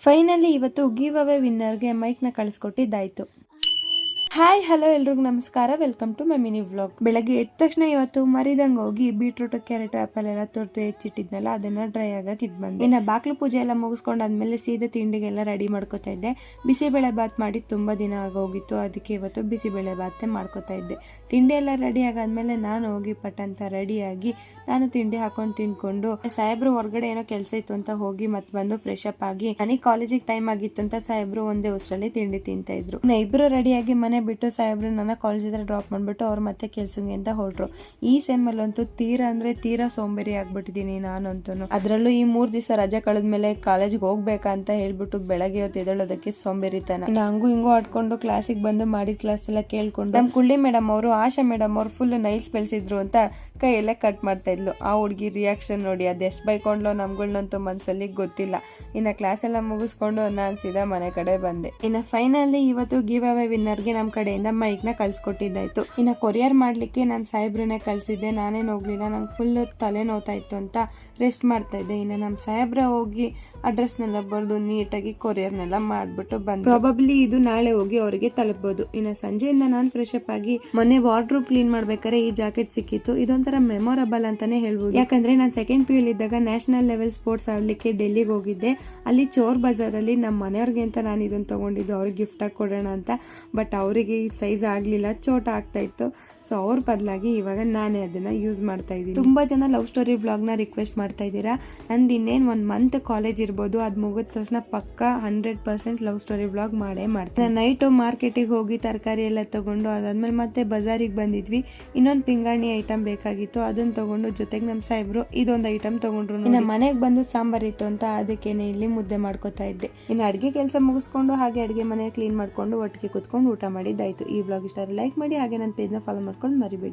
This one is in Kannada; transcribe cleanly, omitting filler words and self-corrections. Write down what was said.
ಫೈನಲಿ ಇವತ್ತು ಗಿವ್ ಅವೇ ವಿನ್ನರ್ಗೆ ಮೈಕ್ನ ಕಳಿಸ್ಕೊಟ್ಟಿದ್ದಾಯ್ತು. ಹಾಯ್ ಹಲೋ ಎಲ್ರಿಗೂ ನಮಸ್ಕಾರ, welcome to my mini vlog. ಬೆಳಗ್ಗೆ ಎದ್ದ ತಕ್ಷಣ ಇವತ್ತು ಮರಿದಂಗೆ ಹೋಗಿ ಬೀಟ್ರೂಟ್, ಕ್ಯಾರೆಟ್, ಆಪಲ್ ಎಲ್ಲ ತುರ್ದು ಹೆಚ್ಚಿಟ್ಟಿದ್ನಲ್ಲ ಅದನ್ನ ಡ್ರೈ ಆಗಕ್ಕೆ ಇಟ್ಟು ಬಂದೆ. ಇನ್ನು ಬಾಕ್ಲು ಪೂಜೆ ಎಲ್ಲ ಮುಗಿಸ್ಕೊಂಡಾದ್ಮೇಲೆ ಸೀದಾ ತಿಂಡಿಗೆಲ್ಲ ರೆಡಿ ಮಾಡ್ಕೋತಾ ಇದ್ದೆ. ಬಿಸಿಬೇಳೆ ಬಾತ್ ಮಾಡಿ ತುಂಬಾ ದಿನ ಆಗೋಗಿತ್ತು, ಅದಕ್ಕೆ ಇವತ್ತು ಬಿಸಿಬೇಳೆ ಬಾತೆ ಮಾಡ್ಕೋತಾ ಇದ್ದೆ. ತಿಂಡಿ ಎಲ್ಲ ರೆಡಿ ಆಗಾದ್ಮೇಲೆ ನಾನು ಹೋಗಿ ಪಟ್ಟಂತ ರೆಡಿಯಾಗಿ ನಾನು ತಿಂಡಿ ಹಾಕೊಂಡು ತಿನ್ಕೊಂಡು ಸಾಹೇಬ್ರು ಹೊರಗಡೆ ಏನೋ ಕೆಲಸ ಇತ್ತು ಅಂತ ಹೋಗಿ ಮತ್ತೆ ಬಂದು ಫ್ರೆಶ್ ಅಪ್ ಆಗಿ ನನಗೆ ಕಾಲೇಜಿಗೆ ಟೈಮ್ ಆಗಿತ್ತು ಅಂತ ಸಾಹೇಬ್ರು ಒಂದೇ ಉಸ್ರಲ್ಲಿ ತಿಂಡಿ ತಿಂತಾ ಇದ್ರು. ಇಬ್ರು ರೆಡಿಯಾಗಿ ಮನೆ ಬಿಟ್ಟು ಸಾಹೇಬ್ರು ನನ್ನ ಕಾಲೇಜ್ ಹತ್ರ ಡ್ರಾಪ್ ಮಾಡ್ಬಿಟ್ಟು ಅವ್ರು ಮತ್ತೆ ಕೆಲ್ಸಂಗೆ ಅಂತ ಹೊರಟ್ರು. ಈ ಸೆಮ್ಮಲ್ಲಂತೂ ತೀರಾ ಸೋಂಬೇರಿ ಆಗ್ಬಿಟ್ಟಿದೀನಿ ನಾನಂತೂ. ಅದ್ರಲ್ಲೂ ಈ 3 ದಿವಸ ರಜೆ ಕಳೆದ್ಮೇಲೆ ಕಾಲೇಜ್ಗೆ ಹೋಗ್ಬೇಕಂತ ಹೇಳ್ಬಿಟ್ಟು ಬೆಳಗ್ಗೆ ಹೊತ್ತು ಎದ್ದೇಳೋದಕ್ಕೆ ಸೋಂಬೇರಿತನ. ಹಂಗೂ ಹಿಂಗೂ ಆಡ್ಕೊಂಡು ಕ್ಲಾಸಿಗೆ ಬಂದು ಮಾಡಿದ ಕ್ಲಾಸ್ ಎಲ್ಲ ಕೇಳ್ಕೊಂಡು ನಮ್ ಕುಳ್ಳಿ ಮೇಡಮ್ ಅವರು, ಆಶಾ ಮೇಡಮ್ ಅವ್ರು ಫುಲ್ ನೈಲ್ಸ್ ಬೆಳೆಸಿದ್ರು ಅಂತ ಕೈಯೆಲ್ಲ ಕಟ್ ಮಾಡ್ತಾ ಇದ್ಲು. ಆ ಹುಡುಗಿ ರಿಯಾಕ್ಷನ್ ನೋಡಿ ಅದೆಷ್ಟು ಬೈಕೊಂಡ್ಲೋ ನಮ್ಗಳನ್ನಂತೂ ಮನ್ಸಲ್ಲಿ ಗೊತ್ತಿಲ್ಲ. ಇನ್ನ ಕ್ಲಾಸ್ ಎಲ್ಲ ಮುಗಿಸ್ಕೊಂಡು ನಾನು ಸೀದಾ ಮನೆ ಕಡೆ ಬಂದೆ. ಇನ್ನ ಫೈನಲಿ ಇವತ್ತು ಗಿವ್ ಅವೇ ವಿನ್ನರ್ಗೆ ನಮ್ ಕಡೆಯಿಂದ ಮೈಕ್ ನ ಕಳ್ಸಿಕೊಟ್ಟಿದ್ದಾಯ್ತು. ಇನ್ನ ಕೊರಿಯರ್ ಮಾಡ್ಲಿಕ್ಕೆ ನಾನು ಸಾಹೇಬ್ರನ್ನೇ ಕಳ್ಸಿದ್ದೆ, ನಾನೇನು ಹೋಗ್ಲಿಲ್ಲ. ನಂಗೆ ಫುಲ್ ತಲೆ ನೋತಾ ಇತ್ತು ಅಂತ ರೆಸ್ಟ್ ಮಾಡ್ತಾ ಇದ್ದೆ. ಇನ್ನು ನಮ್ಮ ಸಾಹೇಬ್ರ ಹೋಗಿ ಅಡ್ರೆಸ್ನೆಲ್ಲ ಬರೆದು ನೀಟಾಗಿ ಕೊರಿಯರ್ನೆಲ್ಲ ಮಾಡ್ಬಿಟ್ಟು ಬಂದು ಪ್ರಾಬಬ್ಲಿ ಇದು ನಾಳೆ ಹೋಗಿ ಅವರಿಗೆ ತಲುಪಬಹುದು. ಇನ್ನು ಸಂಜೆಯಿಂದ ನಾನು ಫ್ರೆಶ್ ಅಪ್ ಆಗಿ ಮೊನ್ನೆ ವಾರ್ಡ್ರೋಬ್ ಕ್ಲೀನ್ ಮಾಡ್ಬೇಕಾದ್ರೆ ಈ ಜಾಕೆಟ್ ಸಿಕ್ಕಿತ್ತು. ಇದೊಂಥರ ಮೆಮೊರಬಲ್ ಅಂತಾನೆ ಹೇಳ್ಬೋದು. ಯಾಕಂದ್ರೆ ನಾನು ಸೆಕೆಂಡ್ PU ಇದ್ದಾಗ ನ್ಯಾಷನಲ್ ಲೆವೆಲ್ ಸ್ಪೋರ್ಟ್ಸ್ ಆಡ್ಲಿಕ್ಕೆ ಡೆಲ್ಲಿಗೆ ಹೋಗಿದ್ದೆ. ಅಲ್ಲಿ ಚೋರ್ ಬಜಾರ್ ಅಲ್ಲಿ ನಮ್ಮ ಮನೆಯವ್ರಿಗೆ ಅಂತ ನಾನು ಇದನ್ನ ತಗೊಂಡಿದ್ದು, ಅವ್ರಿಗೆ ಗಿಫ್ಟ್ ಆಗಿ ಕೊಡೋಣ ಅಂತ. ಬಟ್ ಅವರಿಗೆ ಈ ಸೈಜ್ ಆಗ್ಲಿಲ್ಲ, ಚೋಟ ಆಗ್ತಾ ಇತ್ತು. ಸೊ ಅವ್ರ ಬದಲಾಗಿ ಇವಾಗ ನಾನೇ ಅದನ್ನ ಯೂಸ್ ಮಾಡ್ತಾ ಇದ್ದೀನಿ. ತುಂಬಾ ಜನ ಲವ್ ಸ್ಟೋರಿ ವ್ಲಾಗ್ ನ ರಿಕ್ವೆಸ್ಟ್ ಮಾಡ್ತಾ ಇದ್ದೀರಾ. ನಂದು ಇನ್ನೇನು 1 ಮಂತ್ ಕಾಲೇಜ್ ಇರ್ಬೋದು, ಅದು ಮುಗಿದ ತಕ್ಷಣ ಪಕ್ಕಾ 100% ಲವ್ ಸ್ಟೋರಿ ವ್ಲಾಗ್ ಮಾಡೇ ಮಾಡ್ತೀನಿ. ನೈಟು ಮಾರ್ಕೆಟಿಗೆ ಹೋಗಿ ತರಕಾರಿ ಎಲ್ಲ ತಗೊಂಡು ಅದಾದ್ಮೇಲೆ ಮತ್ತೆ ಬಜಾರಿಗೆ ಬಂದಿದ್ವಿ. ಇನ್ನೊಂದು ಪಿಂಗಾಣಿ ಐಟಮ್ ಬೇಕಾಗಿತ್ತು, ಅದನ್ನ ತಗೊಂಡು ಜೊತೆಗೆ ನಮ್ಮ ಸಾಹೇಬ್ರು ಇದೊಂದು ಐಟಮ್ ತಗೊಂಡ್ರು. ಇನ್ನು ಮನೆಗೆ ಬಂದು ಸಾಂಬಾರ್ ಇತ್ತು ಅಂತ ಅದಕ್ಕೇನೆ ಇಲ್ಲಿ ಮುದ್ದೆ ಮಾಡ್ಕೋತಾ ಇದ್ದೆ. ಇನ್ನು ಅಡ್ಗೆ ಕೆಲಸ ಮುಗಿಸ್ಕೊಂಡು ಹಾಗೆ ಅಡ್ಗೆ ಮನೆ ಕ್ಲೀನ್ ಮಾಡ್ಕೊಂಡು ಒಟ್ಟಿಗೆ ಕುತ್ಕೊಂಡು ಊಟ ಮಾಡಿದ್ದಾಯ್ತು. ಈ ವ್ಲಾಗ್ ಇಷ್ಟ ಲೈಕ್ ಮಾಡಿ, ಹಾಗೆ ನನ್ನ ಪೇಜ್ನ ಫಾಲೋ ಮಾಡ್ಕೊಂಡು ಮರಿಬೇಡಿ.